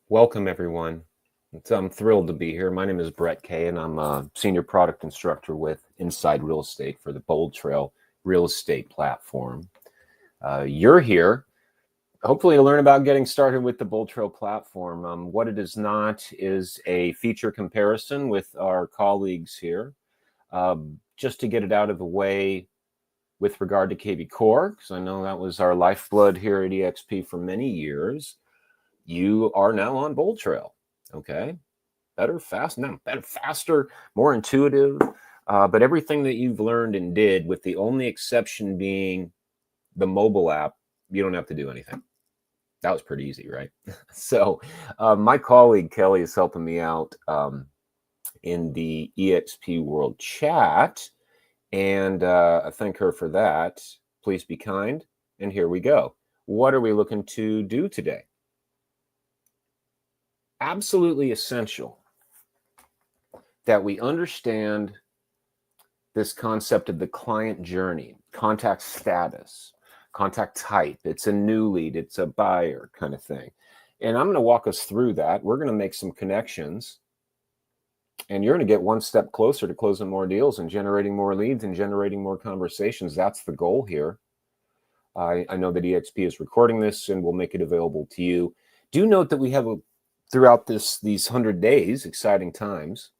Welcome, everyone. I'm thrilled to be here. My name is Brett Kay, and I'm a senior product instructor with Inside Real Estate for the BoldTrail Real Estate platform. You're here, hopefully, to learn about getting started with the BoldTrail platform. What it is not is a feature comparison with our colleagues here. Just to get it out of the way with regard to KB Core, because I know that was our lifeblood here at EXP for many years. You are now on BoldTrail. Okay, better, faster, more intuitive. But everything that you've learned and did, with the only exception being the mobile app, you don't have to do anything. That was pretty easy, right? So my colleague Kelly is helping me out in the EXP World chat, and I thank her for that. Please be kind. And here we go. What are we looking to do today? Absolutely essential that we understand this concept of the client journey, contact status, contact type. It's a new lead, it's a buyer kind of thing. And I'm going to walk us through that. We're going to make some connections, and you're going to get one step closer to closing more deals and generating more leads and generating more conversations. That's the goal here. I know that EXP is recording this and we'll make it available to you. Do note that we have throughout these 100 days, exciting times.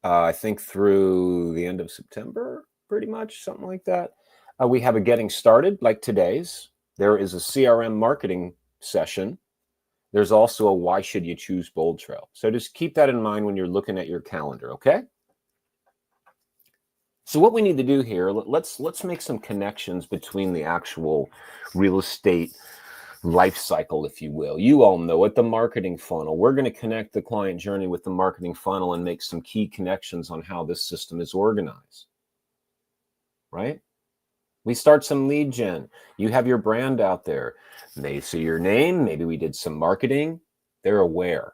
I think through the end of September, pretty much, something like that. We have a getting started like today's. There is a CRM marketing session. There's also a why should you choose BoldTrail. So just keep that in mind when you're looking at your calendar, okay? So what we need to do here, let's make some connections between the actual real estate life cycle, if you will. You all know it, the marketing funnel. We're going to connect the client journey with the marketing funnel and make some key connections on how this system is organized, right? We start some lead gen. You have your brand out there. They see your name. Maybe we did some marketing. They're aware.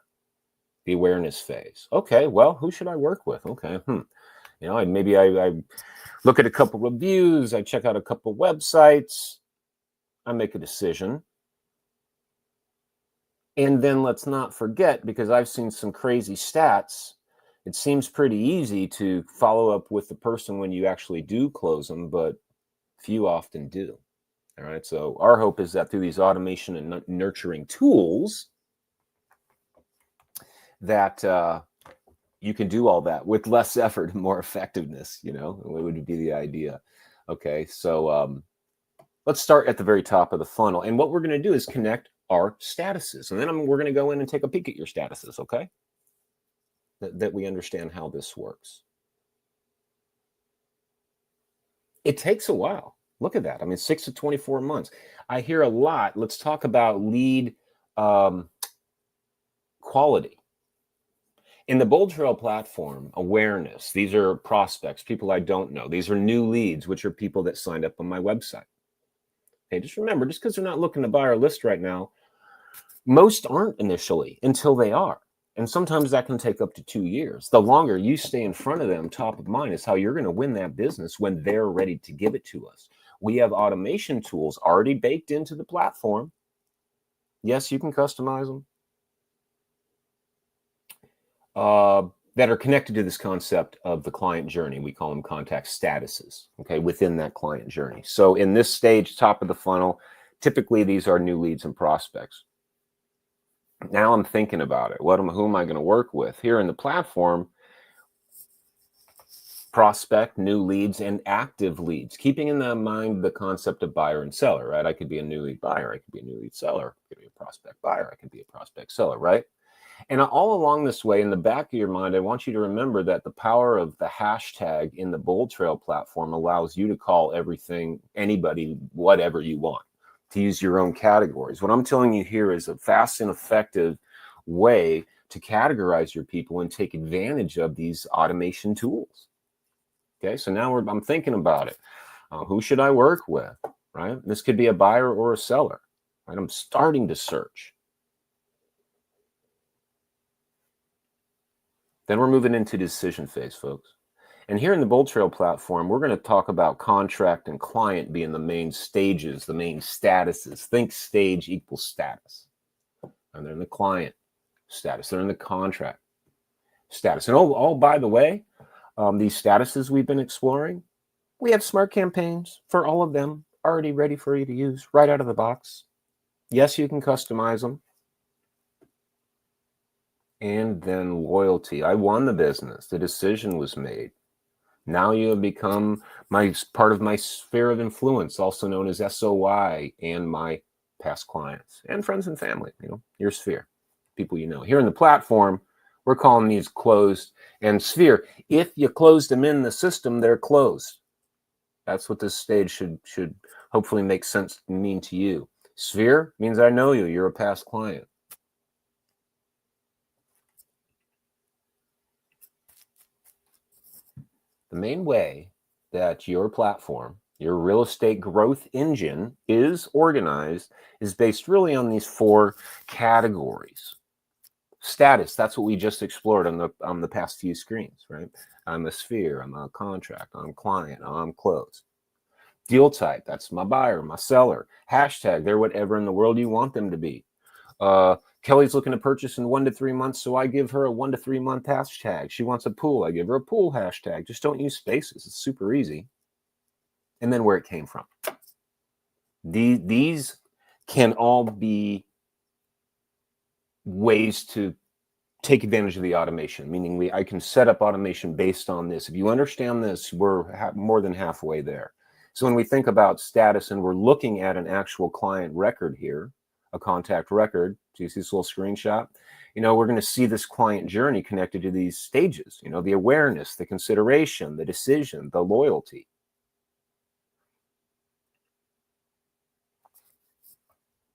The awareness phase. Okay, well, who should I work with? Okay, maybe I look at a couple reviews. I check out a couple websites. I make a decision. And then let's not forget, because I've seen some crazy stats, it seems pretty easy to follow up with the person when you actually do close them, but few often do. All right. So our hope is that through these automation and nurturing tools, that you can do all that with less effort and more effectiveness. What would be the idea? Okay. So let's start at the very top of the funnel. And what we're going to do is connect our statuses. And then we're going to go in and take a peek at your statuses, okay? That we understand how this works. It takes a while. Look at that. I mean, 6 to 24 months. I hear a lot. Let's talk about lead quality. In the BoldTrail platform, awareness, these are prospects, people I don't know. These are new leads, which are people that signed up on my website. Okay, just remember, just because they're not looking to buy our list right now, most aren't initially until they are. And sometimes that can take up to 2 years. The longer you stay in front of them, top of mind, is how you're going to win that business when they're ready to give it to us. We have automation tools already baked into the platform. Yes, you can customize them. That are connected to this concept of the client journey. We call them contact statuses, okay, within that client journey. So in this stage, top of the funnel, typically these are new leads and prospects. Now I'm thinking about it. Who am I going to work with? Here in the platform, prospect, new leads, and active leads, keeping in mind the concept of buyer and seller, right? I could be a new lead buyer. I could be a new lead seller. I could be a prospect buyer. I could be a prospect seller, right? And all along this way, in the back of your mind, I want you to remember that the power of the hashtag in the BoldTrail platform allows you to call everything, anybody, whatever you want, to use your own categories. What I'm telling you here is a fast and effective way to categorize your people and take advantage of these automation tools. Okay, so now I'm thinking about it. Who should I work with, right? This could be a buyer or a seller, right? I'm starting to search. Then we're moving into decision phase, folks. And here in the BoldTrail platform, we're going to talk about contract and client being the main stages, the main statuses. Think stage equals status. and they're in the client status, they're in the contract status. And oh, by the way, these statuses we've been exploring, we have smart campaigns for all of them already ready for you to use right out of the box. Yes, you can customize them. And then loyalty. I won the business. The decision was made. Now you have become part of my sphere of influence, also known as SOI, and my past clients and friends and family, your sphere, people you know. Here in the platform, we're calling these closed and sphere. If you closed them in the system, they're closed. That's what this stage should hopefully make sense to mean to you. Sphere means I know you. You're a past client. The main way that your platform, your real estate growth engine is organized is based really on these 4 categories. Status, that's what we just explored on the past few screens, right? I'm a sphere, I'm a contract, I'm client, I'm closed. Deal type, that's my buyer, my seller. Hashtag, they're whatever in the world you want them to be. Kelly's looking to purchase in 1 to 3 months, so I give her a 1 to 3 month hashtag. She wants a pool, I give her a pool hashtag. Just don't use spaces. It's super easy. And then where it came from. These can all be ways to take advantage of the automation, meaning I can set up automation based on this. If you understand this, we're more than halfway there. So when we think about status and we're looking at an actual client record here, a contact record, so you see this little screenshot, we're going to see this client journey connected to these stages, the awareness, the consideration, the decision, the loyalty.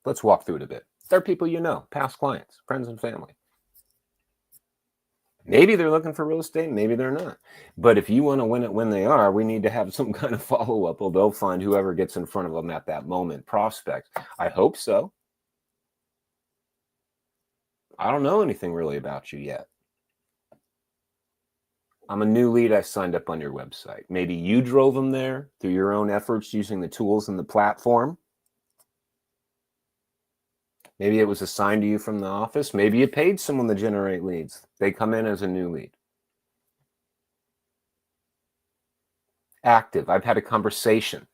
Let's walk through it a bit. They're people you know, past clients, friends and family. Maybe they're looking for real estate, maybe they're not. But if you want to win it when they are, we need to have some kind of follow-up, or they'll find whoever gets in front of them at that moment. Prospect. I hope so. I don't know anything really about you yet. I'm a new lead. I signed up on your website. Maybe you drove them there through your own efforts using the tools and the platform. Maybe it was assigned to you from the office. Maybe you paid someone to generate leads. They come in as a new lead. Active. I've had a conversation.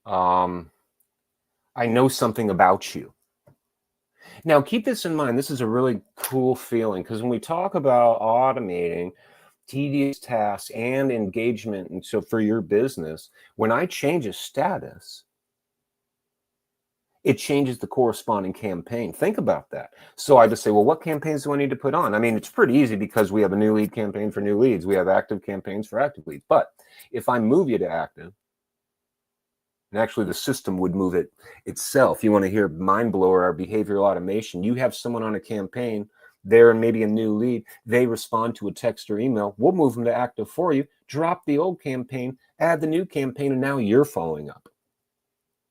I know something about you. Now, keep this in mind. This is a really cool feeling, because when we talk about automating tedious tasks and engagement, and so for your business, when I change a status, it changes the corresponding campaign. Think about that. So I just say, well, what campaigns do I need to put on? I mean, it's pretty easy because we have a new lead campaign for new leads. We have active campaigns for active leads. But if I move you to active, and actually the system would move it itself. You want to hear mind blower, our behavioral automation. You have someone on a campaign, they're maybe a new lead. They respond to a text or email. We'll move them to active for you, drop the old campaign, add the new campaign, and now you're following up.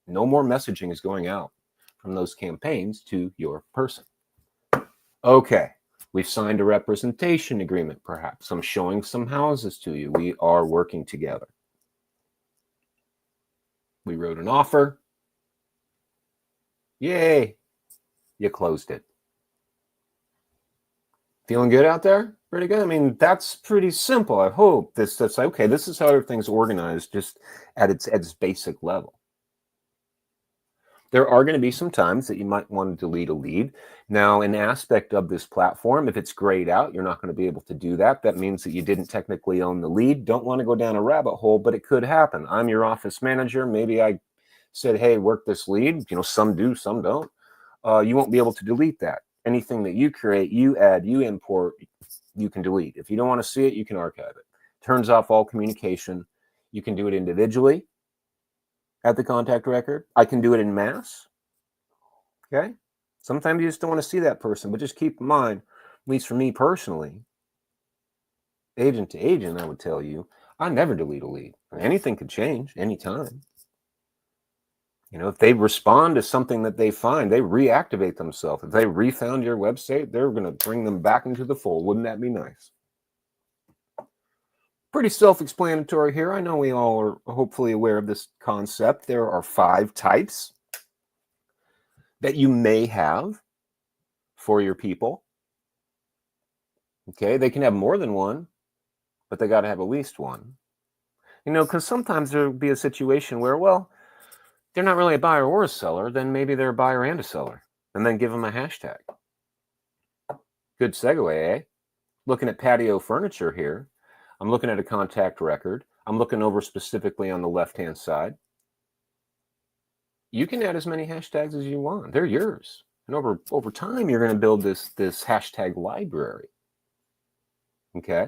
No more messaging is going out from those campaigns to your person. Okay, we've signed a representation agreement, perhaps. I'm showing some houses to you. We are working together. We wrote an offer. Yay, you closed it. Feeling good out there? Pretty good. I mean, that's pretty simple. I hope that's okay. This is how everything's organized, just at its basic level. There are going to be some times that you might want to delete a lead. Now, an aspect of this platform, if it's grayed out, you're not going to be able to do that. That means that you didn't technically own the lead. Don't want to go down a rabbit hole, but it could happen. I'm your office manager. Maybe I said, hey, work this lead. Some do, some don't. You won't be able to delete that. Anything that you create, you add, you import, you can delete. If you don't want to see it, you can archive it. Turns off all communication. You can do it individually at the contact record. I can do it in mass. Okay. Sometimes you just don't want to see that person, but just keep in mind, at least for me personally, agent to agent, I would tell you, I never delete a lead. Anything could change anytime. If they respond to something that they find, they reactivate themselves. If they refound your website, they're going to bring them back into the fold. Wouldn't that be nice? Pretty self-explanatory here. I know we all are hopefully aware of this concept. There are 5 types. that you may have for your people. Okay, they can have more than one, but they got to have at least one. You know, because sometimes there'll be a situation where, well, they're not really a buyer or a seller, then maybe they're a buyer and a seller, and then give them a hashtag. Good segue, eh? Looking at patio furniture here. I'm looking at a contact record. I'm looking over specifically on the left-hand side. You can add as many hashtags as you want. They're yours. And over time, you're going to build this hashtag library. Okay.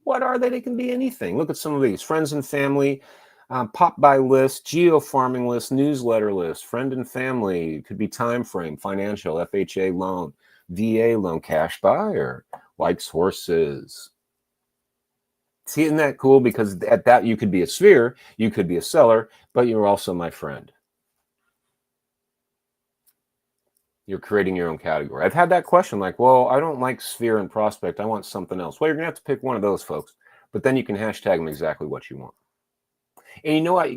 What are they? They can be anything. Look at some of these: friends and family, pop-by list, geo-farming list, newsletter list, friend and family. It could be time frame, financial, FHA loan, VA loan, cash buyer, likes horses. See, isn't that cool? Because at that, you could be a sphere, you could be a seller, but you're also my friend. You're creating your own category. I've had that question like, well, I don't like sphere and prospect. I want something else. Well, you're going to have to pick one of those, folks. But then you can hashtag them exactly what you want. And you know what?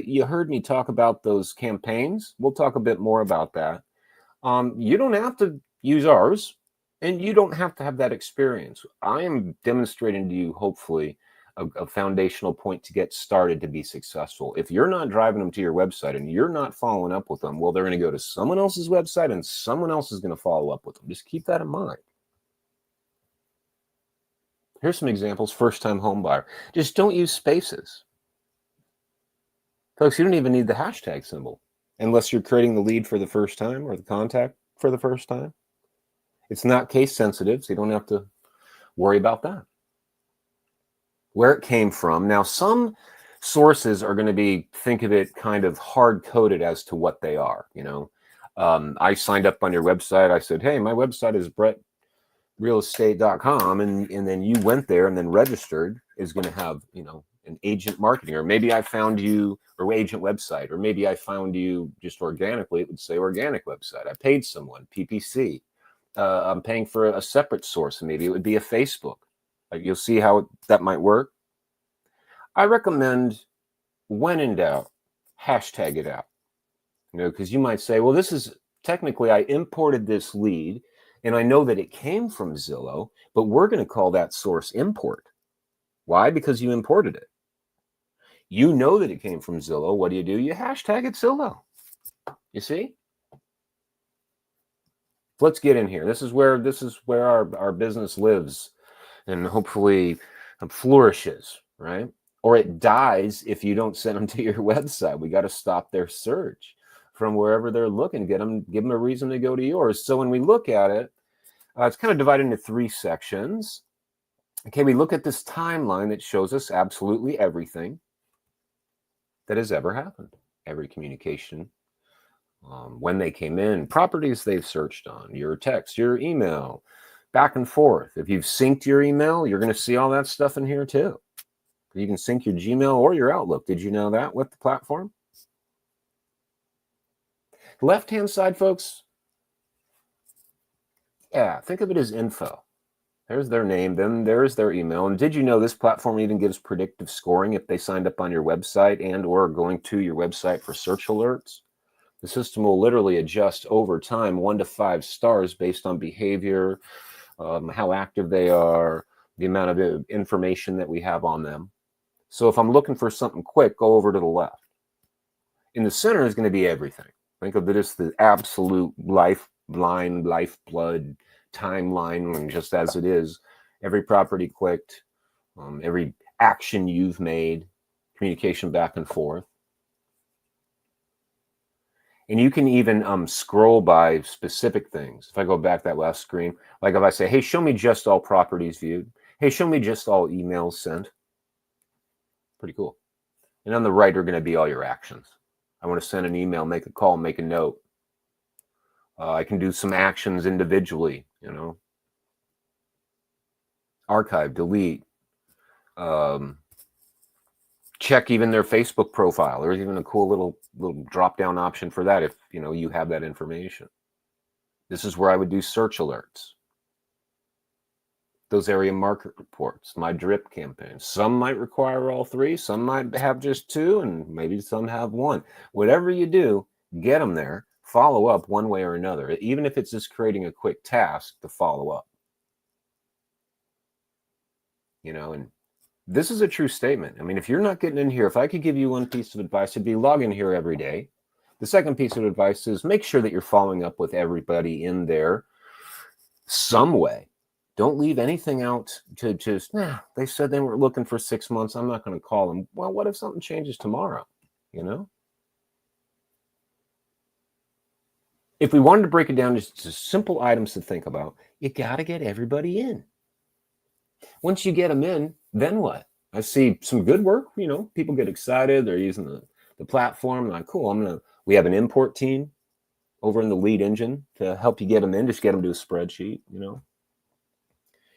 You heard me talk about those campaigns, we'll talk a bit more about that. You don't have to use ours, and you don't have to have that experience. I am demonstrating to you, hopefully, a foundational point to get started to be successful. If you're not driving them to your website and you're not following up with them, well, they're going to go to someone else's website and someone else is going to follow up with them. Just keep that in mind. Here's some examples. First-time home buyer. Just don't use spaces. Folks, you don't even need the hashtag symbol unless you're creating the lead for the first time or the contact for the first time. It's not case sensitive, so you don't have to worry about that. Where it came from. Now, some sources are going to be, think of it kind of hard-coded as to what they are. You know, I signed up on your website. I said, hey, my website is brettrealestate.com, and then you went there and then registered is going to have, you know, an agent marketing, or maybe I found you, or agent website, or maybe I found you just organically. It would say organic website. I paid someone, PPC. I'm paying for a separate source, and maybe it would be a Facebook. Like, you'll see how that might work. I recommend, when in doubt, hashtag it out. You know, because you might say, well, this is technically, I imported this lead and I know that it came from Zillow, but we're going to call that source import. Why? Because you imported it. You know that it came from Zillow. What do? You hashtag it Zillow. You see? Let's get in here. This is where our business lives and hopefully flourishes, right? Or it dies if you don't send them to your website. We got to stop their search from wherever they're looking, give them a reason to go to yours. So when we look at it, it's kind of divided into three sections. Okay, we look at this timeline that shows us absolutely everything that has ever happened. Every communication, when they came in, properties they've searched on, your text, your email, back and forth. If you've synced your email, you're going to see all that stuff in here too. You can sync your Gmail or your Outlook. Did you know that with the platform? The left-hand side, folks, yeah, think of it as info. There's their name, then there's their email. And did you know this platform even gives predictive scoring if they signed up on your website and or going to your website for search alerts? The system will literally adjust over time 1 to 5 stars based on behavior, how active they are, the amount of information that we have on them. So if I'm looking for something quick, go over to the left. In the center is going to be everything. Think of it as the absolute lifeline, lifeblood, timeline, just as it is. Every property clicked, every action you've made, communication back and forth. And you can even scroll by specific things. If I go back that last screen, like if I say, hey, show me just all properties viewed. Hey, show me just all emails sent. Pretty cool. And on the right are going to be all your actions. I want to send an email, make a call, make a note. I can do some actions individually, you know. Archive, delete. Check even their Facebook profile. There's even a cool little drop-down option for that if, you know, you have that information. This is where I would do search alerts. Those area market reports, my drip campaigns. Some might require all 3. Some might have just 2, and maybe some have 1. Whatever you do, get them there. follow up one way or another, even if it's just creating a quick task to follow up. And this is a true statement. I mean, if you're not getting in here, if I could give you one piece of advice, it'd be log in here every day. The second piece of advice is make sure that you're following up with everybody in there some way. Don't leave anything out to just, they said they were looking for 6 months. I'm not going to call them. Well, what if something changes tomorrow? If we wanted to break it down just to simple items to think about, you got to get everybody in. Once you get them in, then what? I see some good work. People get excited. They're using the platform. Like, cool. We have an import team over in the lead engine to help you get them in. Just get them to a spreadsheet.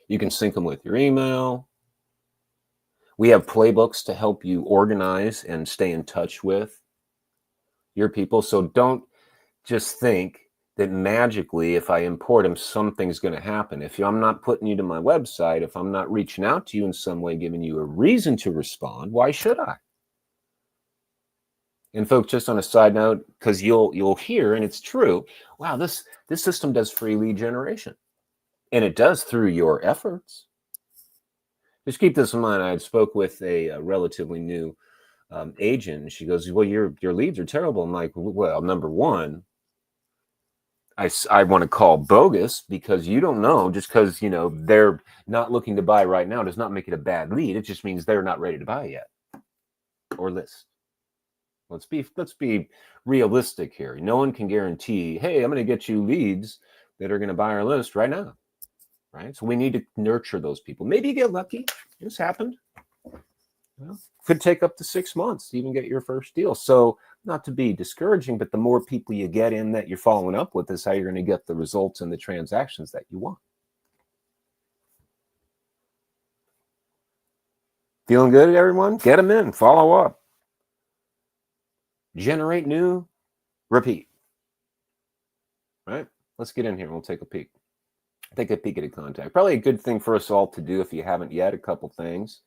You can sync them with your email. We have playbooks to help you organize and stay in touch with your people. So don't just think that magically, if I import them, something's going to happen. If I'm not putting you to my website, if I'm not reaching out to you in some way, giving you a reason to respond, why should I? And folks, just on a side note, because you'll hear, and it's true, wow, this system does free lead generation. And it does through your efforts. Just keep this in mind. I had spoke with a relatively new agent, and she goes, well, your leads are terrible. I'm like, well, number one, I want to call bogus, because you don't know, just because they're not looking to buy right now does not make it a bad lead. It just means they're not ready to buy yet or list. Let's be realistic here. No one can guarantee, hey, I'm going to get you leads that are going to buy our list right now. Right? So we need to nurture those people. Maybe you get lucky. This happened. Could take up to 6 months to even get your first deal. So not to be discouraging, but the more people you get in that you're following up with is how you're going to get the results and the transactions that you want. Feeling good, everyone? Get them in. Follow up. Generate new. Repeat. Right? Let's get in here. We'll take a peek. Take a peek at a contact. Probably a good thing for us all to do if you haven't yet. A couple things.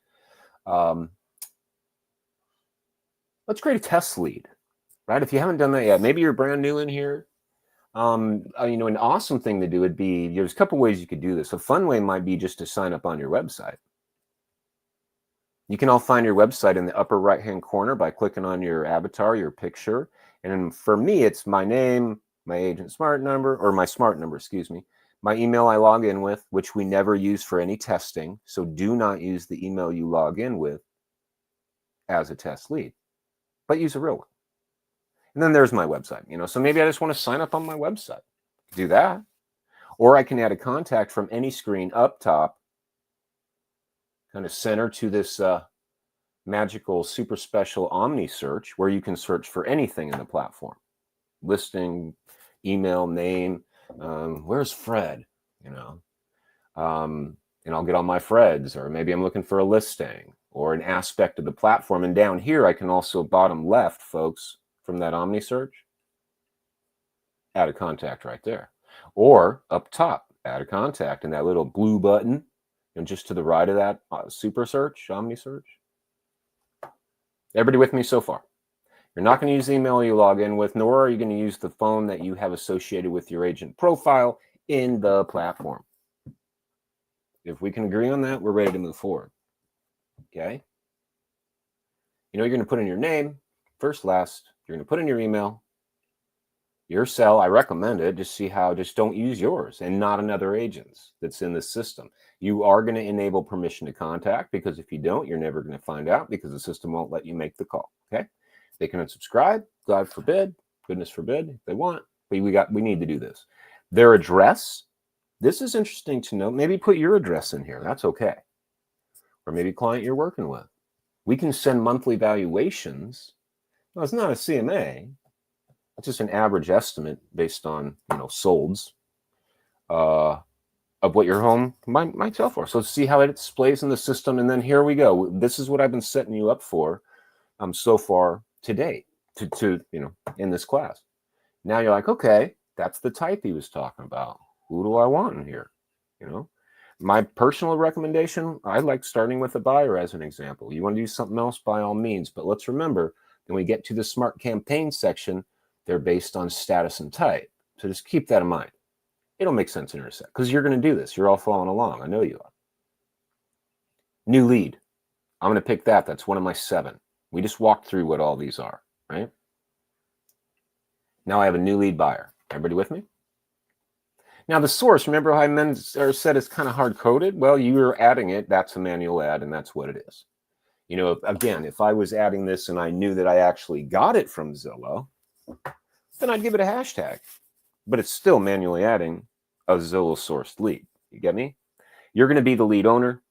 Let's create a test lead, right? If you haven't done that yet, maybe you're brand new in here. An awesome thing to do would be, there's a couple ways you could do this. A fun way might be just to sign up on your website. You can all find your website in the upper right-hand corner by clicking on your avatar, your picture. And for me, it's my name, my agent smart number, or my smart number, excuse me. My email I log in with, which we never use for any testing. So do not use the email you log in with as a test lead, but use a real one. And then there's my website. So maybe I just want to sign up on my website. Do that. Or I can add a contact from any screen up top, kind of center to this magical, super special Omni search, where you can search for anything in the platform. Listing, email, name. Where's Fred? And I'll get on my Freds, or maybe I'm looking for a listing or an aspect of the platform. And down here, I can also, bottom left, folks, from that Omni search, add a contact right there. Or up top, add a contact in that little blue button, and just to the right of that super search, Omni search. Everybody with me so far? You're not going to use the email you log in with, nor are you going to use the phone that you have associated with your agent profile in the platform. If we can agree on that, we're ready to move forward. Okay? You're going to put in your name, first, last. You're going to put in your email, your cell. I recommend it. Just don't use yours and not another agent's that's in the system. You are going to enable permission to contact, because if you don't, you're never going to find out, because the system won't let you make the call. Okay? They can unsubscribe, God forbid, goodness forbid, if they want. But we need to do this. Their address. This is interesting to know. Maybe put your address in here. That's okay. Or maybe client you're working with. We can send monthly valuations. Well, it's not a CMA. It's just an average estimate based on solds of what your home might sell for. So let's see how it displays in the system. And then here we go. This is what I've been setting you up for so far today to in this class. Now you're like, okay, that's the type he was talking about. Who do I want in here? My personal recommendation, I like starting with a buyer as an example. You want to do something else, by all means. But let's remember, when we get to the smart campaign section, They're based on status and type. So just keep that in mind. It'll make sense in a sec because you're going to do this. You're all following along. I know you are. New lead. I'm going to pick that. That's one of my 7. We just walked through what all these are, right? Now I have a new lead buyer. Everybody with me? Now the source, remember how I said it's kind of hard-coded? Well, you're adding it. That's a manual add, and that's what it is. You know, again, if I was adding this and I knew that I actually got it from Zillow, then I'd give it a hashtag. But it's still manually adding a Zillow-sourced lead. You get me? You're going to be the lead owner.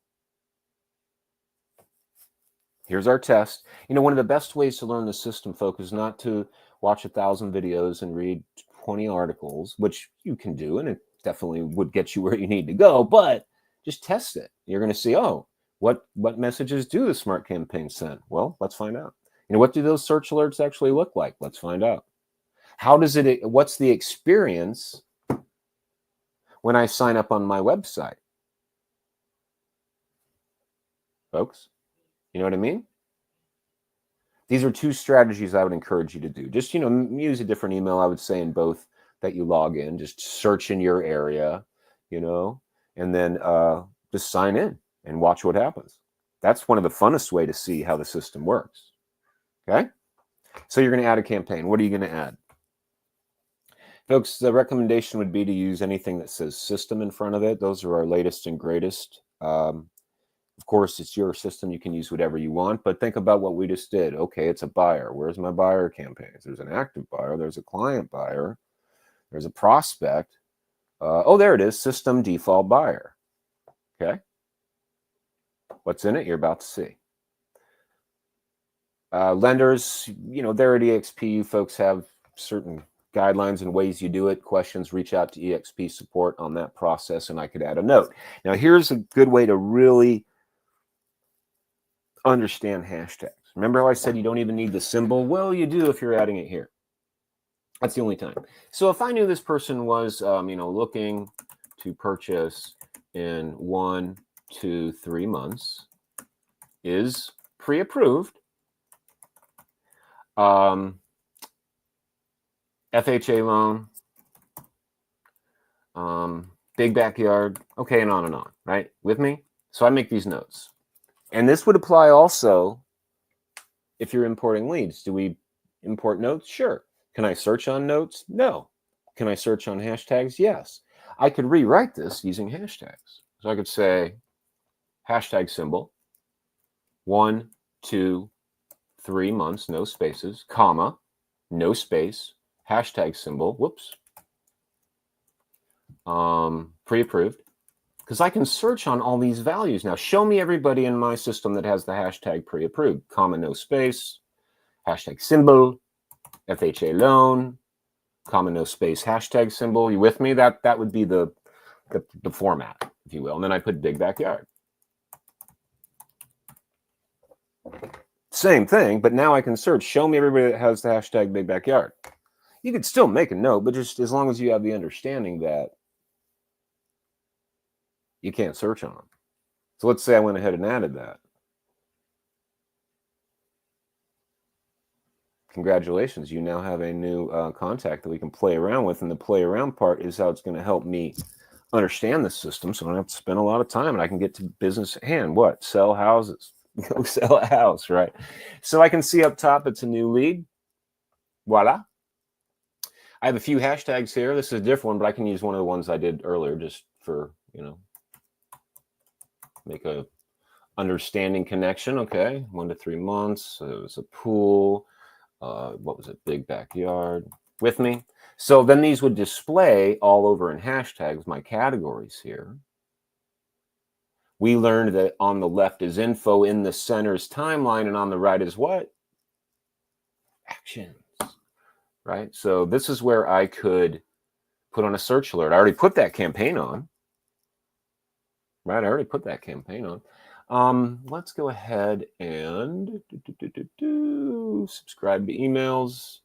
Here's our test. You know, one of the best ways to learn the system, folks, is not to watch 1,000 videos and read 20 articles, which you can do, and it definitely would get you where you need to go, but just test it. You're going to see, oh, what messages do the smart campaign send? Well, let's find out. You know, what do those search alerts actually look like? Let's find out. What's the experience when I sign up on my website? Folks, you know what I mean? These are 2 strategies I would encourage you to do. Just, you know, use a different email, I would say, in both that you log in. Just search in your area, you know, and then just sign in and watch what happens. That's one of the funnest way to see how the system works. Okay? So you're going to add a campaign. What are you going to add? Folks, the recommendation would be to use anything that says system in front of it. Those are our latest and greatest. Of course, it's your system. You can use whatever you want, but think about what we just did. Okay, it's a buyer. Where's my buyer campaigns? There's an active buyer. There's a client buyer. There's a prospect. Oh, there it is, system default buyer. Okay. What's in it? You're about to see. Lenders, you know, they're at EXP. You folks have certain guidelines and ways you do it. Questions, reach out to EXP support on that process, and I could add a note. Now, here's a good way to really understand hashtags. Remember how I said you don't even need the symbol? Well, you do if you're adding it here. That's the only time. So if I knew this person was, you know, looking to purchase in 1, 2, 3 months, is pre-approved, FHA loan, big backyard, okay, and on, right? With me? So I make these notes. And this would apply also if you're importing leads. Do we import notes? Sure. Can I search on notes? No. Can I search on hashtags? Yes. I could rewrite this using hashtags. So I could say hashtag symbol, 1, 2, 3 months, no spaces, comma, no space, hashtag symbol, whoops, pre-approved, because I can search on all these values. Now, show me everybody in my system that has the hashtag pre-approved, comma, no space, hashtag symbol, FHA loan, comma, no space, hashtag symbol. You with me? That would be the format, if you will. And then I put big backyard. Same thing, but now I can search. Show me everybody that has the hashtag big backyard. You could still make a note, but just as long as you have the understanding that you can't search on them. So let's say I went ahead and added that. Congratulations, you now have a new contact that we can play around with, and the play around part is how it's going to help me understand the system, so I don't have to spend a lot of time, and I can get to business at hand. What? Sell houses. Go sell a house, right? So I can see up top it's a new lead. Voila. I have a few hashtags here. This is a different one, but I can use one of the ones I did earlier just for, you know, make a understanding connection. Okay, 1 to 3 months. It was a pool. What was it? Big backyard. With me? So then these would display all over in hashtags, my categories here. We learned that on the left is info, in the center is timeline, and on the right is what? Actions, right? So this is where I could put on a search alert. I already put that campaign on, right? I already put that campaign on. Let's go ahead and subscribe to emails.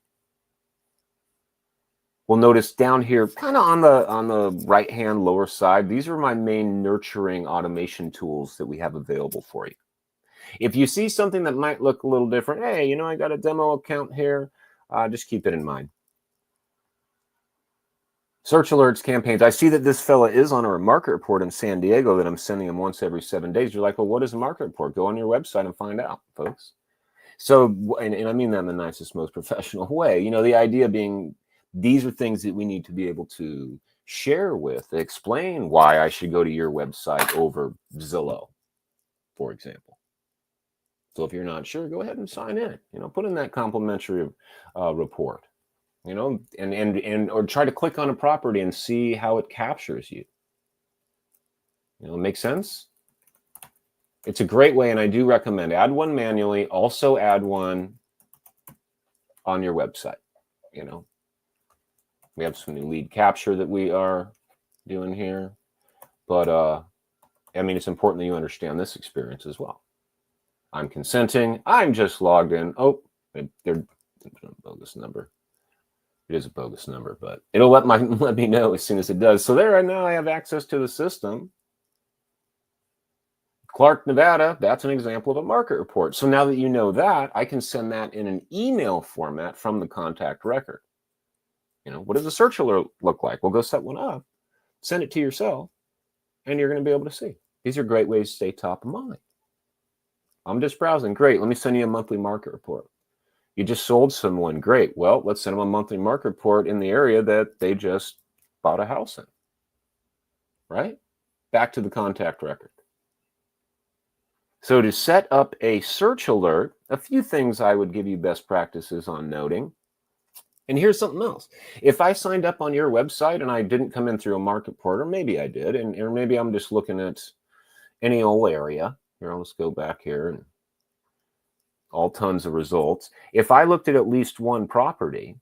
We'll notice down here, kind of on the right-hand lower side, these are my main nurturing automation tools that we have available for you. If you see something that might look a little different, hey, you know, I got a demo account here, just keep it in mind. Search alerts, campaigns. I see that this fella is on a market report in San Diego that I'm sending him once every 7 days. You're like, well, what is a market report? Go on your website and find out, folks. So, and I mean that in the nicest, most professional way. You know, the idea being these are things that we need to be able to share with, explain why I should go to your website over Zillow, for example. So if you're not sure, go ahead and sign in. You know, put in that complimentary report. You know, and or try to click on a property and see how it captures you. You know, make sense? It's a great way, and I do recommend add one manually. Also add one on your website. You know, we have some new lead capture that we are doing here, but I mean, it's important that you understand this experience as well. I'm consenting. I'm just logged in. Oh, they're a bogus number. It is a bogus number, but it'll let me know as soon as it does. So there, now I have access to the system. Clark, Nevada, that's an example of a market report. So now that you know that, I can send that in an email format from the contact record. You know, what does a search alert look like? Well, go set one up, send it to yourself, and you're going to be able to see. These are great ways to stay top of mind. I'm just browsing. Great. Let me send you a monthly market report. You just sold someone. Great. Well, let's send them a monthly market report in the area that they just bought a house in. Right? Back to the contact record. So to set up a search alert, a few things I would give you best practices on noting. And here's something else. If I signed up on your website and I didn't come in through a market report, or maybe I did, or maybe I'm just looking at any old area. Here, let's go back here and all tons of results. If I looked at least one property,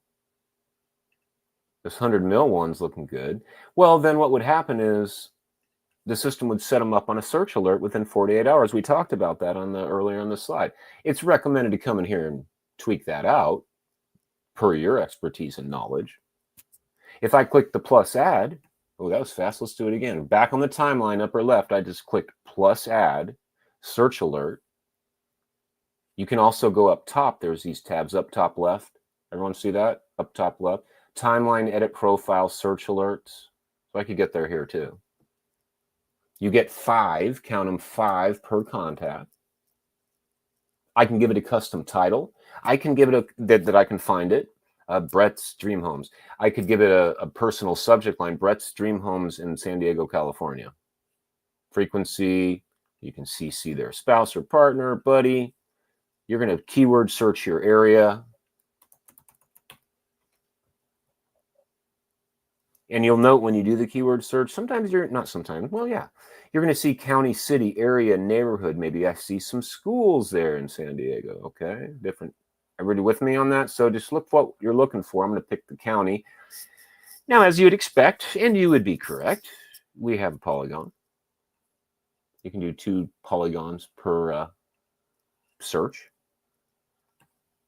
this 100 mil one's looking good. Well, then what would happen is the system would set them up on a search alert within 48 hours. We talked about that earlier on the slide. It's recommended to come in here and tweak that out per your expertise and knowledge. If I click the plus add, oh, that was fast. Let's do it again. Back on the timeline, upper left, I just clicked plus add, search alert. You can also go up top. There's these tabs up top left. Everyone see that? Up top left. Timeline, edit profile, search alerts. So I could get there here too. You get 5, count them 5 per contact. I can give it a custom title. I can give it that I can find it. Brett's Dream Homes. I could give it a personal subject line. Brett's Dream Homes in San Diego, California. Frequency. You can CC their spouse or partner, buddy. You're going to keyword search your area. And you'll note when you do the keyword search, sometimes you're not sometimes. Well, yeah, you're going to see county, city, area, neighborhood. Maybe I see some schools there in San Diego. Okay, different. Everybody with me on that? So just look what you're looking for. I'm going to pick the county. Now, as you'd expect, and you would be correct, we have a polygon. You can do 2 polygons per search.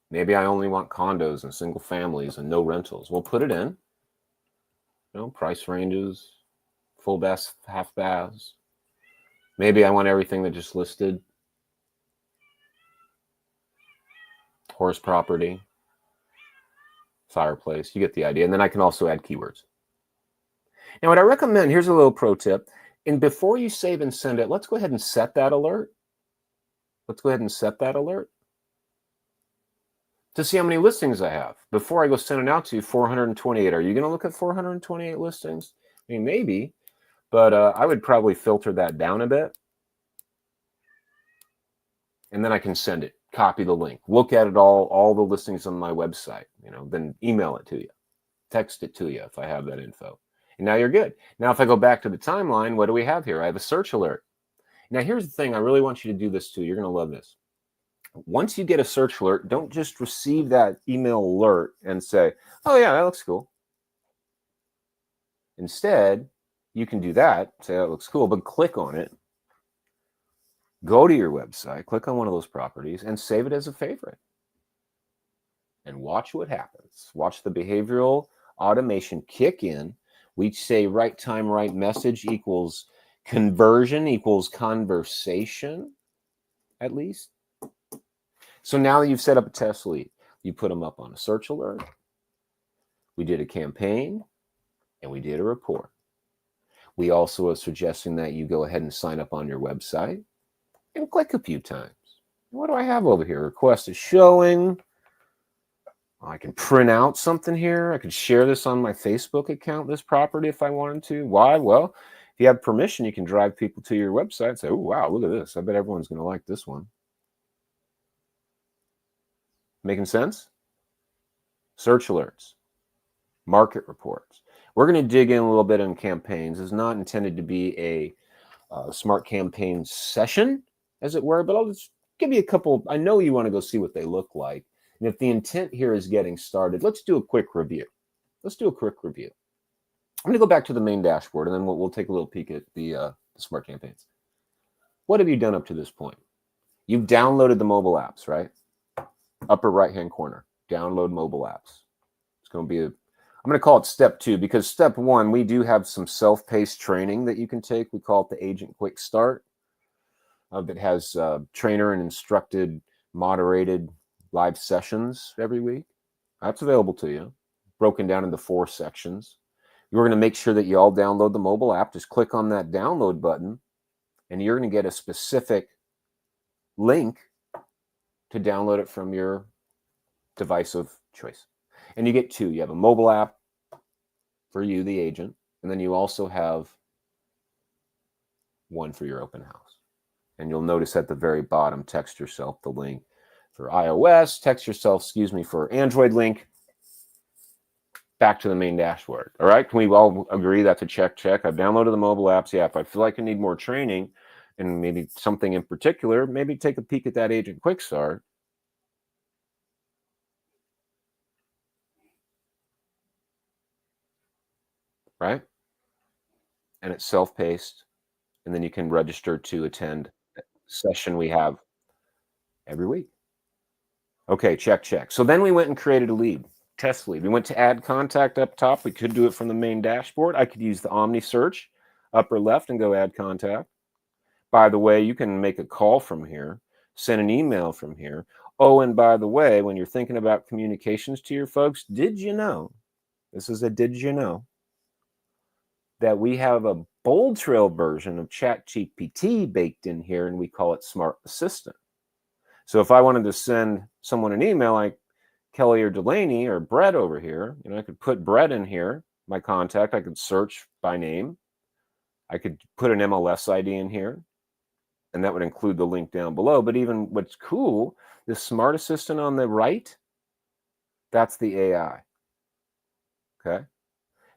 Maybe I only want condos and single families and no rentals. We'll put it in. You know, price ranges, full baths, half baths. Maybe I want everything that just listed. Horse property, fireplace. You get the idea. And then I can also add keywords. Now, what I recommend, here's a little pro tip. And before you save and send it, let's go ahead and set that alert. Let's go ahead and set that alert to see how many listings I have. Before I go send it out to you, 428. Are you going to look at 428 listings? I mean, maybe, but I would probably filter that down a bit. And then I can send it, copy the link, look at it all the listings on my website, you know, then email it to you, text it to you if I have that info. And now you're good. Now, if I go back to the timeline, what do we have here? I have a search alert. Now, here's the thing. I really want you to do this too. You're going to love this. Once you get a search alert, don't just receive that email alert and say, oh, yeah, that looks cool. Instead, you can do that, say that looks cool, but click on it. Go to your website, click on one of those properties, and save it as a favorite. And watch what happens. Watch the behavioral automation kick in. We say right time, right message equals conversion equals conversation, at least. So now that you've set up a test lead, you put them up on a search alert. We did a campaign, and we did a report. We also are suggesting that you go ahead and sign up on your website and click a few times. What do I have over here? Request is showing. I can print out something here. I could share this on my Facebook account, this property, if I wanted to. Why? Well, if you have permission, you can drive people to your website and say, oh, wow, look at this. I bet everyone's going to like this one. Making sense? Search alerts, market reports. We're going to dig in a little bit on campaigns. It's not intended to be a smart campaign session, as it were, but I'll just give you a couple. I know you want to go see what they look like. And if the intent here is getting started, let's do a quick review. I'm going to go back to the main dashboard, and then we'll take a little peek at the smart campaigns. What have you done up to this point? You've downloaded the mobile apps, right? Upper right-hand corner, download mobile apps. It's going to be I'm going to call it step 2, because step 1, we do have some self-paced training that you can take. We call it the Agent Quick Start. That has trainer and instructed, moderated live sessions every week. That's available to you, broken down into 4 sections. You're going to make sure that you all download the mobile app. Just click on that download button, and you're going to get a specific link to download it from your device of choice. And you get 2. You have a mobile app for you, the agent, and then you also have one for your open house. And you'll notice at the very bottom, text yourself the link for iOS, text yourself, for Android link back to the main dashboard. All right, can we all agree that's a check? I've downloaded the mobile apps. Yeah, if I feel like I need more training and maybe something in particular, maybe take a peek at that Agent Quick Start. Right? And it's self-paced, and then you can register to attend a session we have every week. Okay, check. So then we went and created a lead, test lead. We went to add contact up top. We could do it from the main dashboard. I could use the Omni search upper left and go add contact. By the way, you can make a call from here, send an email from here. Oh, and by the way, when you're thinking about communications to your folks, did you know, this is a did you know, that we have a BoldTrail version of ChatGPT baked in here, and we call it Smart Assistant. So if I wanted to send someone an email like Kelly or Delaney or Brett over here, I could put Brett in here, my contact. I could search by name. I could put an MLS ID in here, and that would include the link down below. But even what's cool, the Smart Assistant on the right, that's the AI. Okay.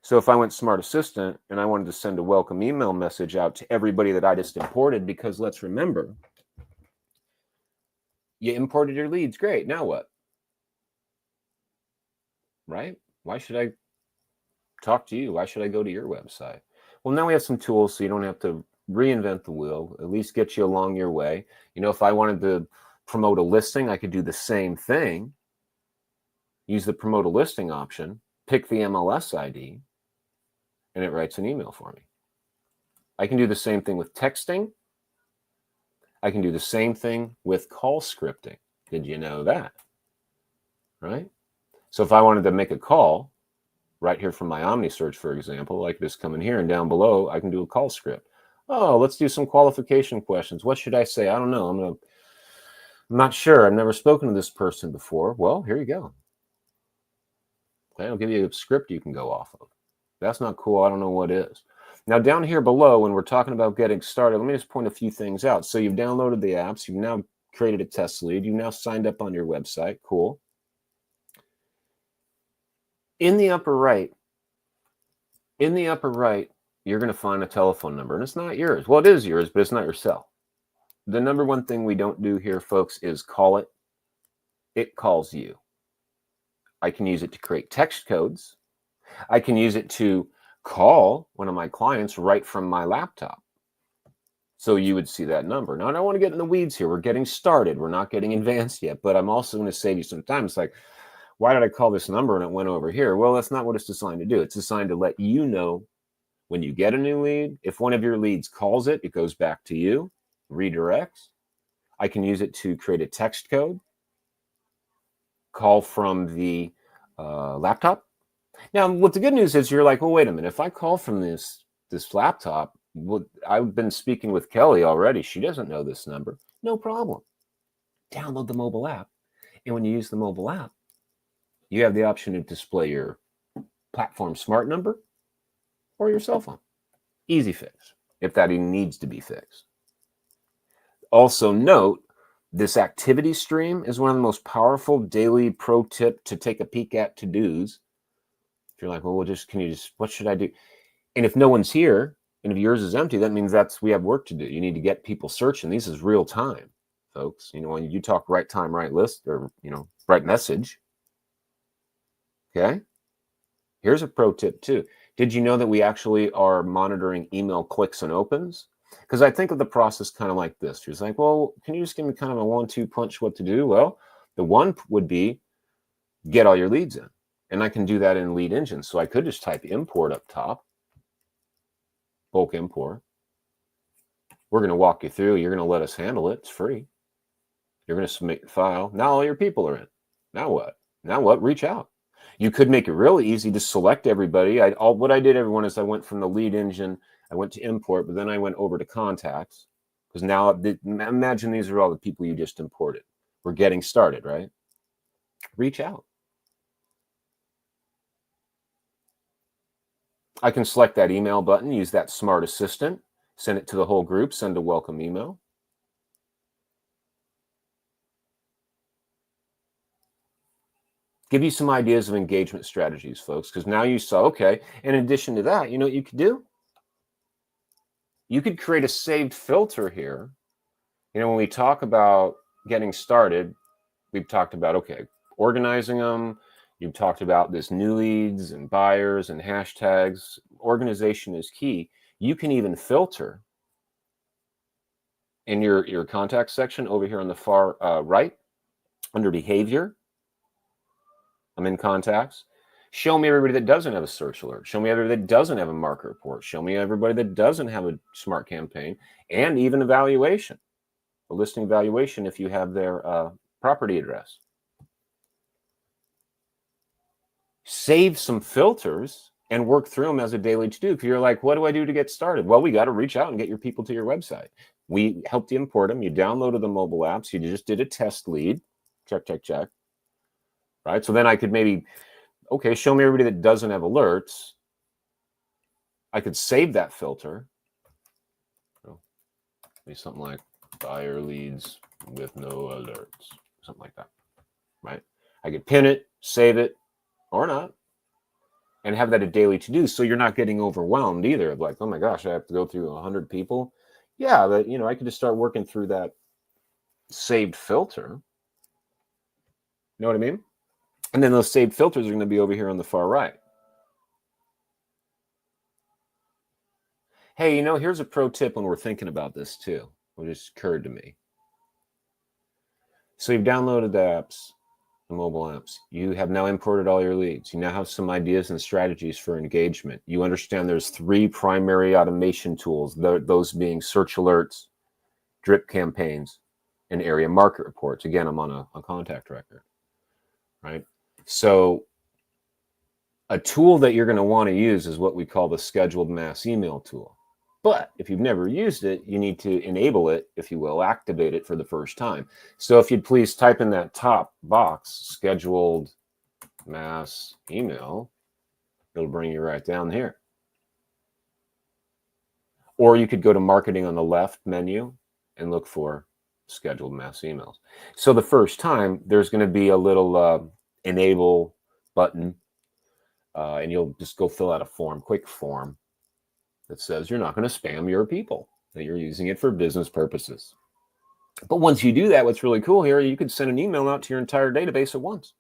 So if I went Smart Assistant and I wanted to send a welcome email message out to everybody that I just imported, because let's remember, you imported your leads. Great. Now what? Right? Why should I talk to you? Why should I go to your website? Well, now we have some tools so you don't have to reinvent the wheel, at least get you along your way. If I wanted to promote a listing, I could do the same thing. Use the promote a listing option, pick the MLS ID, and it writes an email for me. I can do the same thing with texting. I can do the same thing with call scripting. Did you know that? Right? So if I wanted to make a call right here from my Omni search, for example, I could just come in here, and down below, I can do a call script. Oh, let's do some qualification questions. What should I say? I don't know. I'm not sure. I've never spoken to this person before. Well, here you go. Okay, I'll give you a script you can go off of. That's not cool. I don't know what is. Now, down here below, when we're talking about getting started, let me just point a few things out. So you've downloaded the apps. You've now created a test lead. You've now signed up on your website. Cool. In the upper right, you're going to find a telephone number, and it's not yours. Well, it is yours, but it's not your cell. The number one thing we don't do here, folks, is call it. It calls you. I can use it to create text codes. I can use it to call one of my clients right from my laptop. So you would see that number. Now, I don't want to get in the weeds here. We're getting started. We're not getting advanced yet, but I'm also going to save you some time. It's like, why did I call this number and it went over here? Well, that's not what it's designed to do. It's designed to let you know when you get a new lead. If one of your leads calls it, it goes back to you, redirects. I can use it to create a text code, call from the laptop. Now, what the good news is, you're like, well, wait a minute. If I call from this laptop, well, I've been speaking with Kelly already. She doesn't know this number. No problem. Download the mobile app. And when you use the mobile app, you have the option to display your platform smart number or your cell phone. Easy fix, if that even needs to be fixed. Also note, this activity stream is one of the most powerful daily pro tip to take a peek at to-dos. If you're like, well, what should I do? And if no one's here, and if yours is empty, that means we have work to do. You need to get people searching. This is real time, folks. When you talk right time, right list, or, right message. Okay. Here's a pro tip too. Did you know that we actually are monitoring email clicks and opens? Because I think of the process kind of like this. You're like, well, can you just give me kind of a 1-2 punch what to do? Well, the one would be get all your leads in. And I can do that in Lead Engine. So I could just type import up top, bulk import. We're going to walk you through. You're going to let us handle it. It's free. You're going to submit your file. Now all your people are in. Now what? Now what? Reach out. You could make it really easy to select everybody. What I did, everyone, is I went from the Lead Engine, I went to import, but then I went over to contacts, because now, imagine these are all the people you just imported. We're getting started, right? Reach out. I can select that email button, use that smart assistant, send it to the whole group, send a welcome email. Give you some ideas of engagement strategies, folks, because now you saw, okay, in addition to that, you know what you could do? You could create a saved filter here. When we talk about getting started, we've talked about, okay, organizing them. You've talked about this new leads and buyers and hashtags. Organization is key. You can even filter in your contact section over here on the far right under behavior. I'm in contacts. Show me everybody that doesn't have a search alert. Show me everybody that doesn't have a market report. Show me everybody that doesn't have a smart campaign, and even evaluation, a listing evaluation if you have their property address. Save some filters and work through them as a daily to-do. Because you're like, what do I do to get started? Well, we got to reach out and get your people to your website. We helped you import them. You downloaded the mobile apps. You just did a test lead. Check, check, check. Right? So then I could maybe, okay, show me everybody that doesn't have alerts. I could save that filter. Maybe something like buyer leads with no alerts. Something like that. Right? I could pin it, save it, or not, and have that a daily to-do, so you're not getting overwhelmed either. Like, oh my gosh, I have to go through 100 people. Yeah, but I could just start working through that saved filter. You know what I mean? And then those saved filters are going to be over here on the far right. Hey, here's a pro tip when we're thinking about this too. What just occurred to me. So you've downloaded the apps, the mobile apps. You have now imported all your leads. You now have some ideas and strategies for engagement. You understand there's 3 primary automation tools, those being search alerts, drip campaigns, and area market reports. Again, I'm on a contact record, right? So a tool that you're going to want to use is what we call the scheduled mass email tool. But if you've never used it, you need to enable it, if you will, activate it for the first time. So if you'd please type in that top box, scheduled mass email, it'll bring you right down here. Or you could go to marketing on the left menu and look for scheduled mass emails. So the first time, there's going to be a little enable button, and you'll just go fill out a quick form that says you're not going to spam your people, that you're using it for business purposes. But once you do that, what's really cool here, you can send an email out to your entire database at once.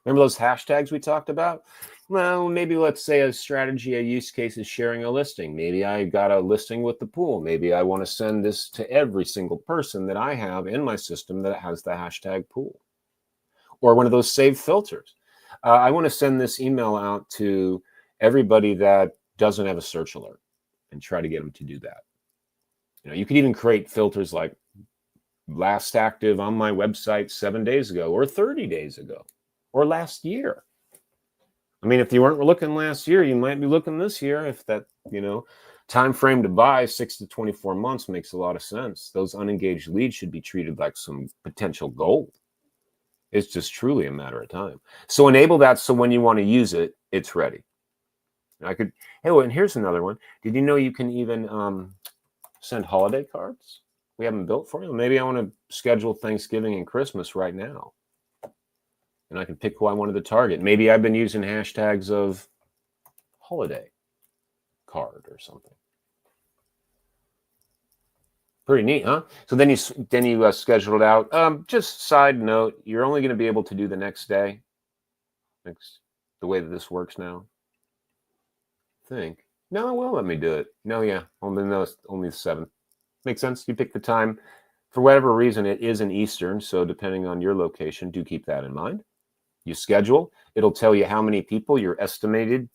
Remember those hashtags we talked about? Well, maybe let's say a strategy, a use case is sharing a listing. Maybe I got a listing with the pool. Maybe I want to send this to every single person that I have in my system that has the hashtag pool. Or one of those saved filters. I want to send this email out to everybody that doesn't have a search alert, and try to get them to do that. You could even create filters like last active on my website 7 days ago, or 30 days ago, or last year. I mean, if you weren't looking last year, you might be looking this year. If that, time frame to buy 6 to 24 months makes a lot of sense. Those unengaged leads should be treated like some potential gold. It's just truly a matter of time. So enable that so when you want to use it, it's ready. Hey, and here's another one. Did you know you can even send holiday cards we haven't built for you? Maybe I want to schedule Thanksgiving and Christmas right now. And I can pick who I wanted to target. Maybe I've been using hashtags of holiday card or something. Pretty neat, huh? So then you schedule it out. Just side note, you're only going to be able to do the next day. The way that this works now. No, it will let me do it. No, yeah, only the 7th. Makes sense. You pick the time. For whatever reason, it is in Eastern, so depending on your location, do keep that in mind. You schedule. It'll tell you how many people you're estimate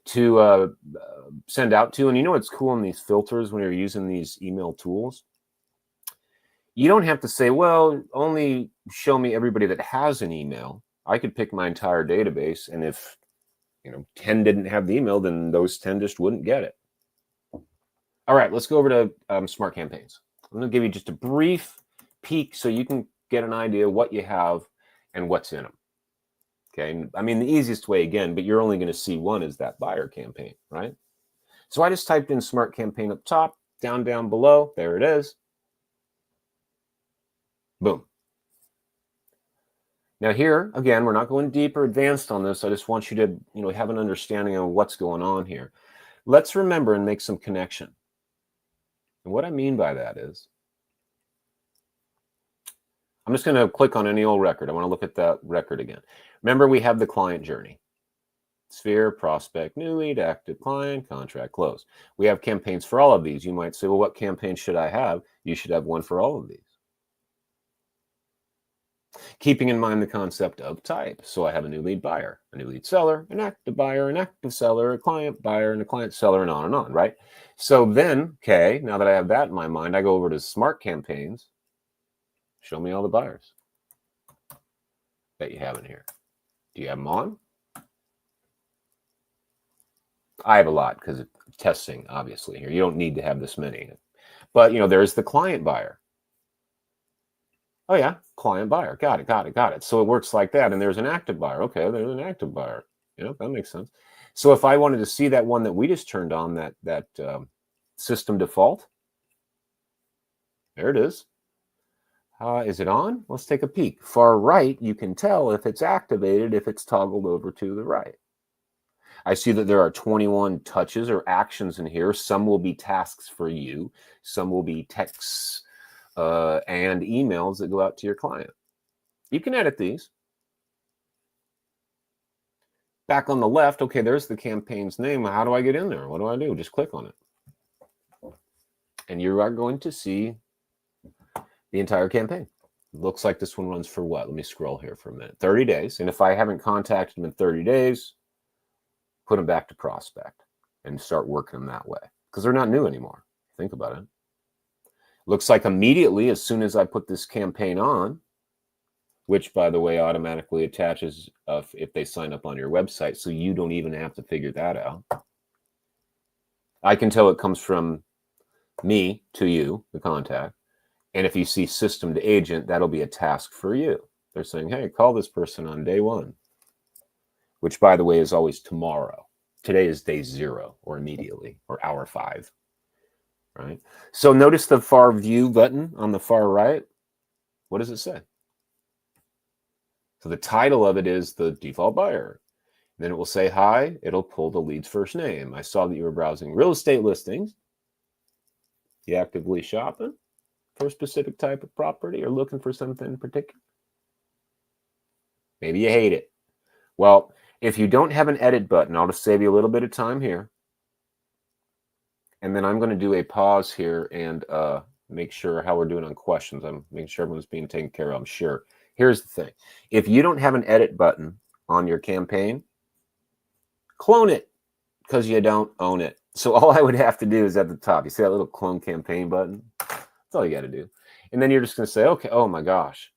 to send out to. And you know what's cool in these filters when you're using these email tools? You don't have to say, well, only show me everybody that has an email. I could pick my entire database, and if 10 didn't have the email, then those 10 just wouldn't get it. All right, let's go over to Smart Campaigns. I'm going to give you just a brief peek so you can get an idea what you have and what's in them. Okay, I mean, the easiest way, again, but you're only going to see one, is that buyer campaign, right? So I just typed in Smart Campaign up top, down below. There it is. Boom. Now here, again, we're not going deep or advanced on this. I just want you to, have an understanding of what's going on here. Let's remember and make some connection. And what I mean by that is, I'm just going to click on any old record. I want to look at that record again. Remember, we have the client journey. Sphere, prospect, new lead, active client, contract, close. We have campaigns for all of these. You might say, well, what campaign should I have? You should have one for all of these. Keeping in mind the concept of type. So I have a new lead buyer, a new lead seller, an active buyer, an active seller, a client buyer, and a client seller, and on, right? So then, okay, now that I have that in my mind, I go over to Smart Campaigns. Show me all the buyers that you have in here. Do you have them on? I have a lot because of testing, obviously, here. You don't need to have this many. But, there's the client buyer. Oh, yeah, client buyer. Got it. So it works like that. And there's an active buyer. Okay, there's an active buyer. That makes sense. So if I wanted to see that one that we just turned on, that system default, there it is. Is it on? Let's take a peek. Far right, you can tell if it's activated, if it's toggled over to the right. I see that there are 21 touches or actions in here. Some will be tasks for you. Some will be texts and emails that go out to your client. You can edit these. Back on the left, okay, there's the campaign's name. How do I get in there? What do I do? Just click on it. And you are going to see the entire campaign. Looks like this one runs for what? Let me scroll here for a minute. 30 days. And if I haven't contacted them in 30 days, put them back to prospect and start working them that way, because they're not new anymore. Think about it. Looks like immediately, as soon as I put this campaign on, which, by the way, automatically attaches if they sign up on your website, so you don't even have to figure that out. I can tell it comes from me to you, the contact. And if you see system to agent, that'll be a task for you. They're saying, hey, call this person on day 1, which, by the way, is always tomorrow. Today is day 0 or immediately or hour 5, right? So notice the far view button on the far right. What does it say? So the title of it is the default buyer. Then it will say hi. It'll pull the lead's first name. I saw that you were browsing real estate listings. You actively shopping for a specific type of property or looking for something in particular? Maybe you hate it. Well, if you don't have an edit button, I'll just save you a little bit of time here. And then I'm going to do a pause here and make sure how we're doing on questions. I'm making sure everyone's being taken care of, I'm sure. Here's the thing. If you don't have an edit button on your campaign, clone it, because you don't own it. So all I would have to do is at the top. You see that little clone campaign button? That's all you got to do. And then you're just going to say, okay, oh my gosh,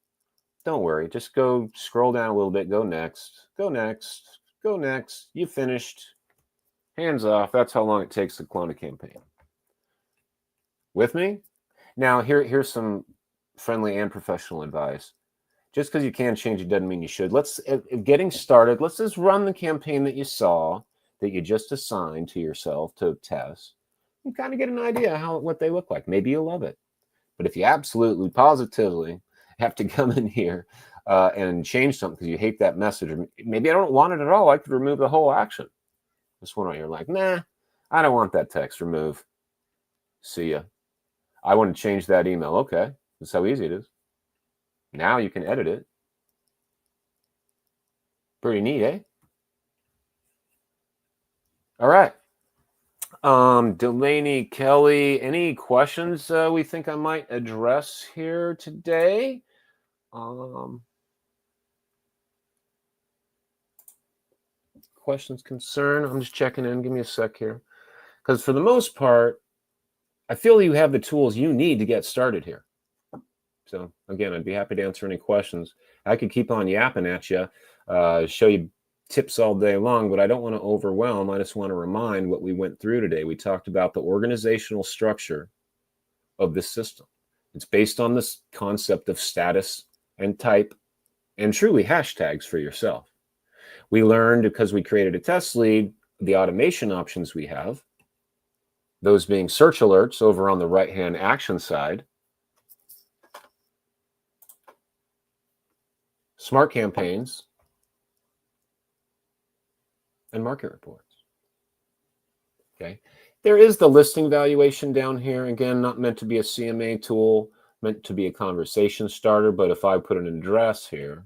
Don't worry. Just go scroll down a little bit. Go next. Go next. Go next. You finished. Hands off. That's how long it takes to clone a campaign. With me? Now, here's some friendly and professional advice. Just because you can change it doesn't mean you should. Getting started, let's just run the campaign that you saw, that you just assigned to yourself to test, and kind of get an idea what they look like. Maybe you'll love it. But if you absolutely, positively have to come in here and change something because you hate that message, or maybe I don't want it at all, I could remove the whole action. This one, you're like, nah, I don't want that text. Remove. See ya. I want to change that email. Okay, that's how easy it is. Now you can edit it. Pretty neat, eh? All right. Delaney, Kelly, any questions we think I might address here today? Questions, concern? I'm just checking in. Give me a sec here. Because for the most part, I feel you have the tools you need to get started here. So again, I'd be happy to answer any questions. I could keep on yapping at you, show you tips all day long, but I don't want to overwhelm. I just want to remind what we went through today. We talked about the organizational structure of this system. It's based on this concept of status and type and truly hashtags for yourself. We learned, because we created a test lead, the automation options we have, those being search alerts over on the right-hand action side, smart campaigns, and market reports. Okay. There is the listing valuation down here. Again, not meant to be a CMA tool, meant to be a conversation starter. But if I put an address here,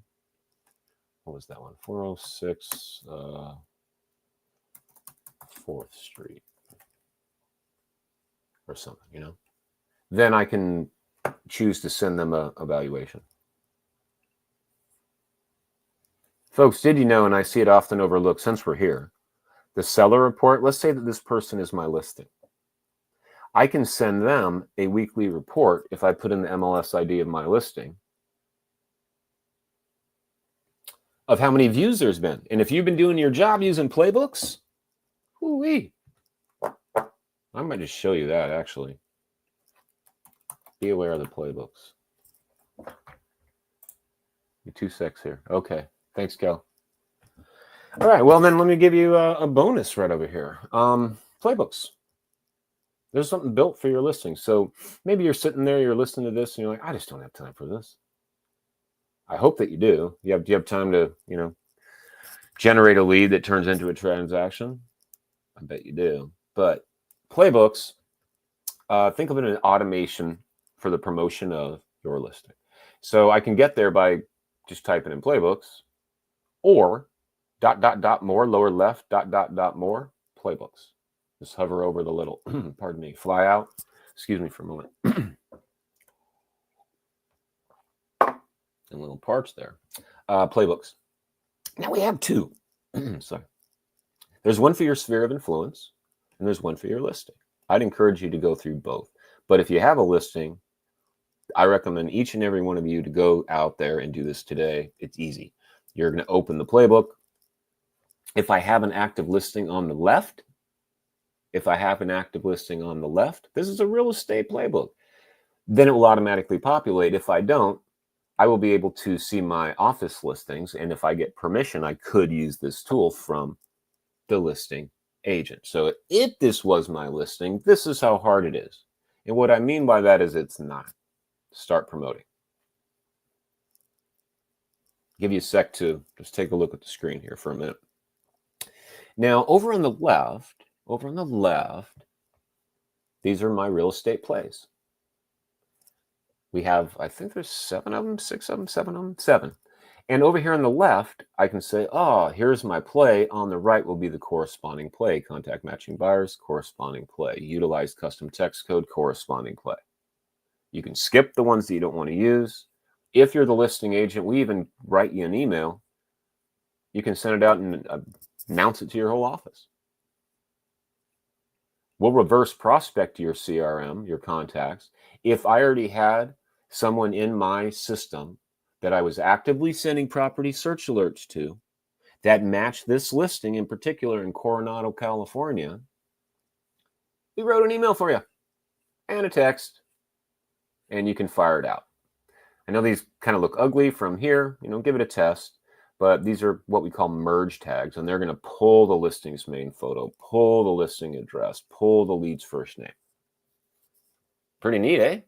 what was that one? 406 4th Street or something, then I can choose to send them a valuation. Folks, did you know, and I see it often overlooked since we're here, the seller report, let's say that this person is my listing. I can send them a weekly report if I put in the MLS ID of my listing of how many views there's been. And if you've been doing your job using playbooks, whoo-wee. I might just show you that, actually. Be aware of the playbooks. Give me 2 secs here. Okay. Thanks, Kel. All right. Well, then let me give you a bonus right over here. Playbooks. There's something built for your listing. So maybe you're sitting there, you're listening to this, and you're like, I just don't have time for this. I hope that you do. Do you have time to, generate a lead that turns into a transaction? I bet you do. But playbooks, think of it as an automation for the promotion of your listing. So I can get there by just typing in playbooks, or ... more, lower left, ... more, playbooks. Just hover over the little, pardon me, fly out. Excuse me for a moment. And little parts there. Playbooks. Now we have 2. Sorry. There's one for your sphere of influence, and there's one for your listing. I'd encourage you to go through both. But if you have a listing, I recommend each and every one of you to go out there and do this today. It's easy. You're going to open the playbook. If I have an active listing on the left, this is a real estate playbook. Then it will automatically populate. If I don't, I will be able to see my office listings. And if I get permission, I could use this tool from the listing agent. So if this was my listing, this is how hard it is. And what I mean by that is it's not. Start promoting. Give you a sec to just take a look at the screen here for a minute. Now, over on the left, these are my real estate plays. We have, I think there's 7 of them, 6 of them, 7 of them, 7. And over here on the left, I can say, oh, here's my play. On the right will be the corresponding play. Contact matching buyers, corresponding play. Utilize custom text code, corresponding play. You can skip the ones that you don't want to use. If you're the listing agent, we even write you an email. You can send it out and announce it to your whole office. We'll reverse prospect your CRM, your contacts. If I already had someone in my system that I was actively sending property search alerts to that matched this listing in particular in Coronado, California, we wrote an email for you and a text, and you can fire it out. I know these kind of look ugly from here, give it a test, but these are what we call merge tags, and they're going to pull the listing's main photo, pull the listing address, pull the lead's first name. Pretty neat, eh?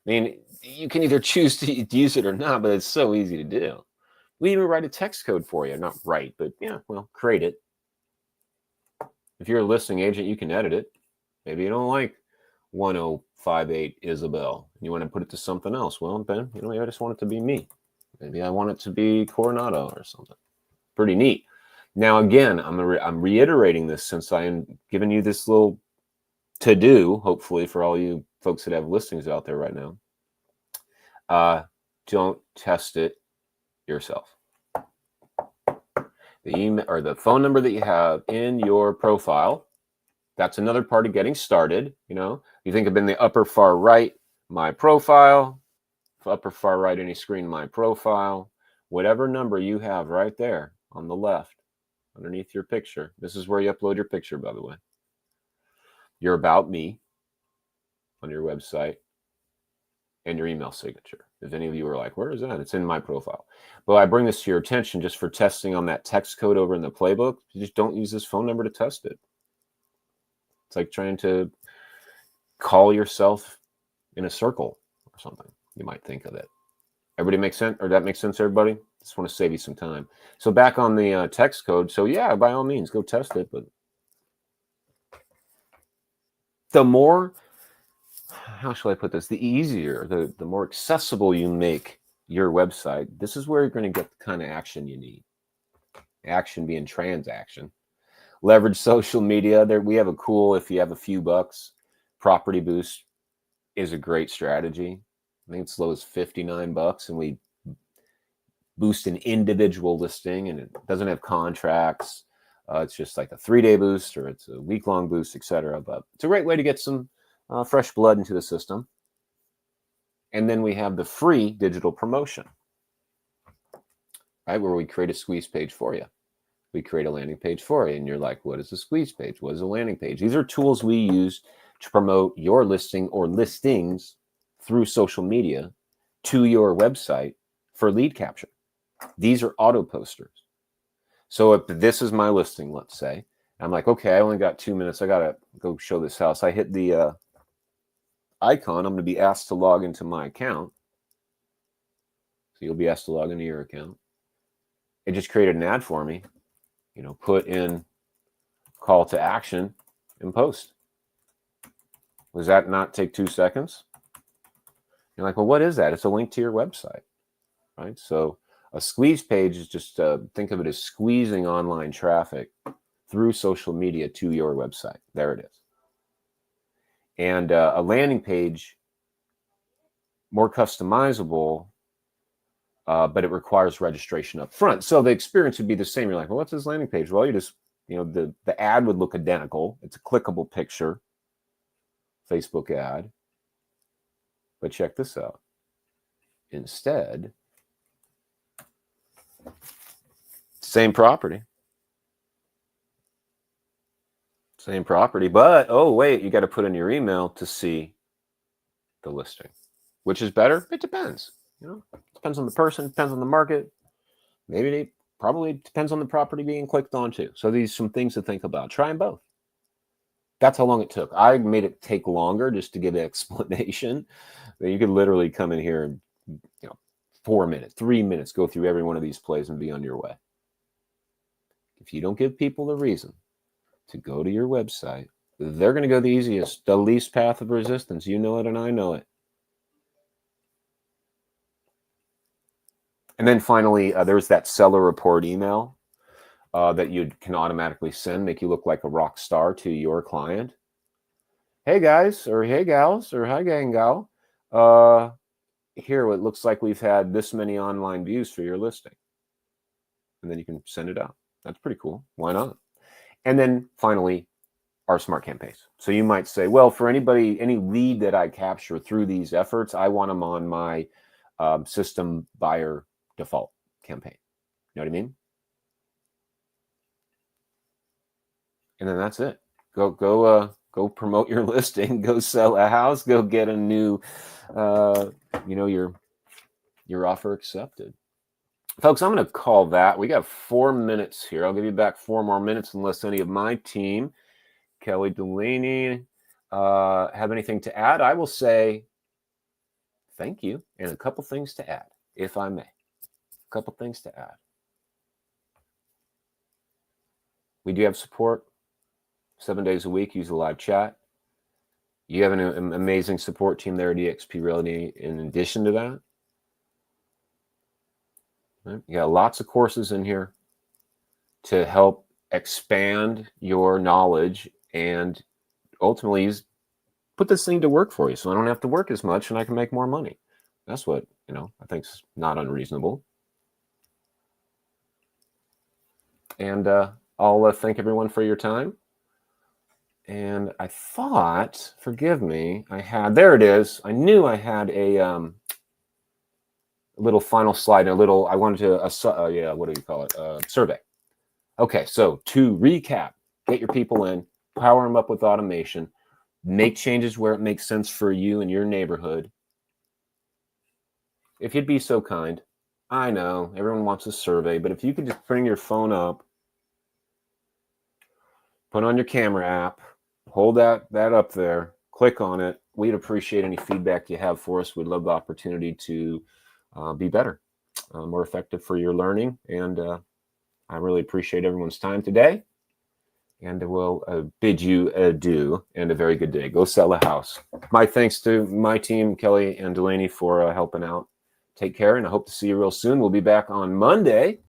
I mean, you can either choose to use it or not, but it's so easy to do. We even write a text code for you. Not write, but create it. If you're a listing agent, you can edit it. Maybe you don't like 1058 Isabel. You want to put it to something else. Well, Ben, maybe I just want it to be me. Maybe I want it to be Coronado or something. Pretty neat. Now, again, I'm reiterating this since I'm giving you this little to-do, hopefully, for all you folks that have listings out there right now. Don't test it yourself. The email or the phone number that you have in your profile, that's another part of getting started. You think of in the upper far right, my profile, upper far right, any screen, my profile, whatever number you have right there on the left, underneath your picture. This is where you upload your picture, by the way. Your About Me on your website and your email signature. If any of you are like, where is that? It's in my profile. But I bring this to your attention just for testing on that text code over in the playbook. You just don't use this phone number to test it. It's like trying to call yourself in a circle or something. You might think of it. Everybody makes sense? Or that makes sense, everybody? Just want to save you some time. So back on the text code. So yeah, by all means, go test it. But the more, how shall I put this? The easier, the more accessible you make your website, this is where you're going to get the kind of action you need. Action being transaction. Leverage social media. There, we have a cool, if you have a few bucks, property boost is a great strategy. I think it's as low as $59, and we boost an individual listing, and it doesn't have contracts. It's just like a 3-day boost, or it's a week-long boost, etc. But it's a great way to get some fresh blood into the system. And then we have the free digital promotion, right, where we create a squeeze page for you. We create a landing page for you, and you're like, what is a squeeze page? What is a landing page? These are tools we use to promote your listing or listings through social media to your website for lead capture. These are auto posters. So if this is my listing, let's say, I'm like, okay, I only got 2 minutes. I got to go show this house. I hit the icon. I'm going to be asked to log into my account. So you'll be asked to log into your account. It just created an ad for me. Put in call to action and post. Does that not take 2 seconds? You're like, well, what is that? It's a link to your website, right? So a squeeze page is just, think of it as squeezing online traffic through social media to your website. There it is. And a landing page, more customizable, but it requires registration up front. So the experience would be the same. You're like, well, what's this landing page? Well, you just, the ad would look identical. It's a clickable picture, Facebook ad. But check this out. Instead, same property. Same property, but oh wait, you got to put in your email to see the listing. Which is better? It depends. Depends on the person, depends on the market. Maybe it probably depends on the property being clicked on too. So these are some things to think about. Try them both. That's how long it took. I made it take longer just to give an explanation. You could literally come in here and 4 minutes, 3 minutes, go through every one of these plays and be on your way. If you don't give people a reason to go to your website, they're going to go the easiest, the least path of resistance. You know it and I know it. And then finally, there's that seller report email that you can automatically send, make you look like a rock star to your client. Hey guys, or hey gals, or hi gang gal. Here, it looks like we've had this many online views for your listing. And then you can send it out. That's pretty cool. Why not? And then finally, our smart campaigns. So you might say, well, for anybody, any lead that I capture through these efforts, I want them on my system buyer default campaign. You know what I mean? And then that's it. Go promote your listing. Go sell a house. Go get a new, your offer accepted. Folks, I'm going to call that. We got 4 minutes here. I'll give you back 4 more minutes unless any of my team, Kelly Delaney, have anything to add. I will say thank you and a couple things to add, if I may. A couple things to add. We do have support 7 days a week. Use the live chat. You have an amazing support team there at eXp Realty in addition to that. Right? You got lots of courses in here to help expand your knowledge and ultimately put this thing to work for you so I don't have to work as much and I can make more money. That's what, I think is not unreasonable. And I'll thank everyone for your time. And I thought, forgive me, there it is. I knew I had a little final slide, I wanted to, what do you call it? Survey. Okay, so to recap, get your people in, power them up with automation, make changes where it makes sense for you and your neighborhood. If you'd be so kind, I know everyone wants a survey, but if you could just bring your phone up, put on your camera app, hold that up there, click on it. We'd appreciate any feedback you have for us. We'd love the opportunity to be better, more effective for your learning. And I really appreciate everyone's time today. And we'll bid you adieu and a very good day. Go sell a house. My thanks to my team, Kelly and Delaney, for helping out. Take care, and I hope to see you real soon. We'll be back on Monday.